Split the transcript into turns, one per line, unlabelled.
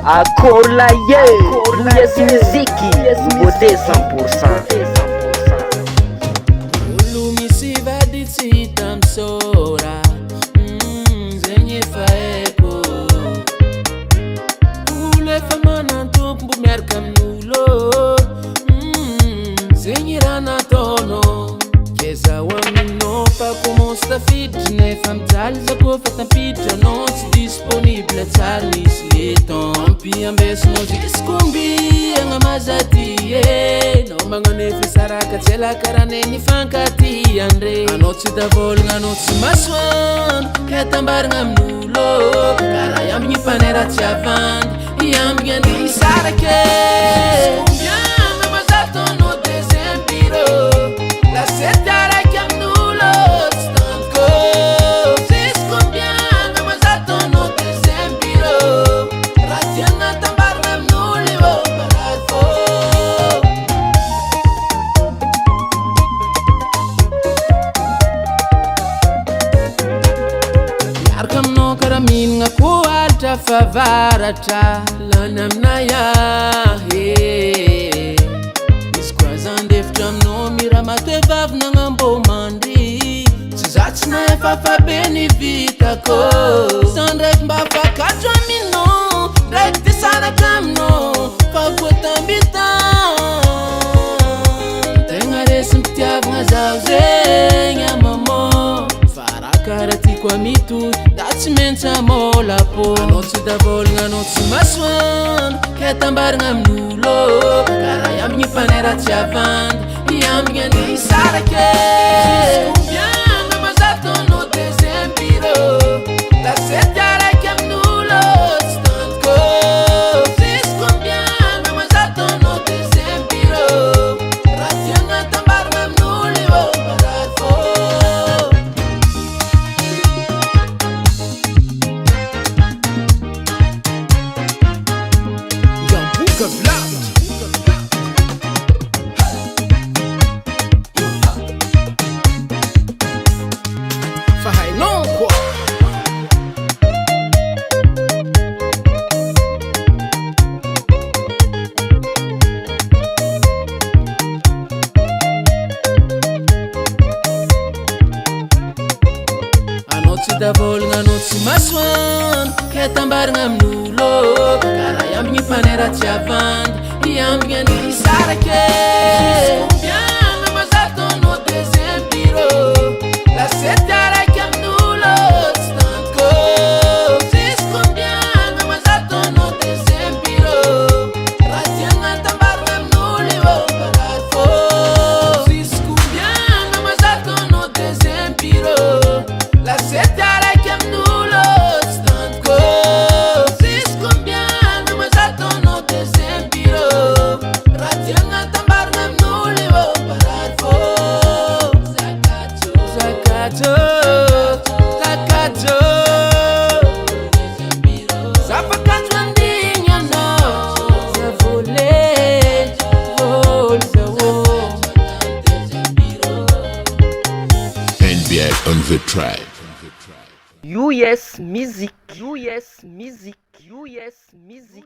Akola ye, yes muziki, beauté 100%.
Ulumisi vaditsi tamsora, zenye faeko. Ule famana tumbu merkam nulo, zenye rana tono. Kesa wamino pa como sta fit, ne famtal zako fatampita non disponible talis leton. Ampi ambes no diskumbi anga mazati no mangane fisaraka tela karane ni fankati andre. Anotsi davol nganotsi maswan ketambar ngamnulo kara yam ni panera chavan yam gandi sarake. Yam mazato no desempiro la setara chiamnulo stanco. Min nga ko alta favarata lanamnaya he miskwazan deftam no miramate vav nangambo mandi tsatsna efa fa benevita ko sandrek mba fakatwa mino rek tisana kamno fa kwetambita tengare simptiav ngazauze nyamamo farakarati kwa mitu mensa mola po. Anotsi davol nganotsi maswan ketambar ngamnulo kara yam ni panera chavan yam gandi sarake. Yam mazato no desempiro la setara chiamnulo stanco. Siscombian mazato no desempiro ratianga tambar ngamnuli wo baratfo. Davol nganotsi maswan ketambar ngamnulo kara yam ni panera chavan yam gandi sarake. Yam mazato no desempiro la setara chiamnulo stanco. Siscombian mazato no desempiro ratianga tambar ngamnuli wo baratfo. Siscombian mazato no desempiro la setara chiamnulo stanco. Siscombian mazato no desempiro ratianga tambar ngamnuli wo baratfo. Zakato zakato zakato zapakato andinya no zavole vol zawo.
NBA on the track.
US Music, US Music, US Music.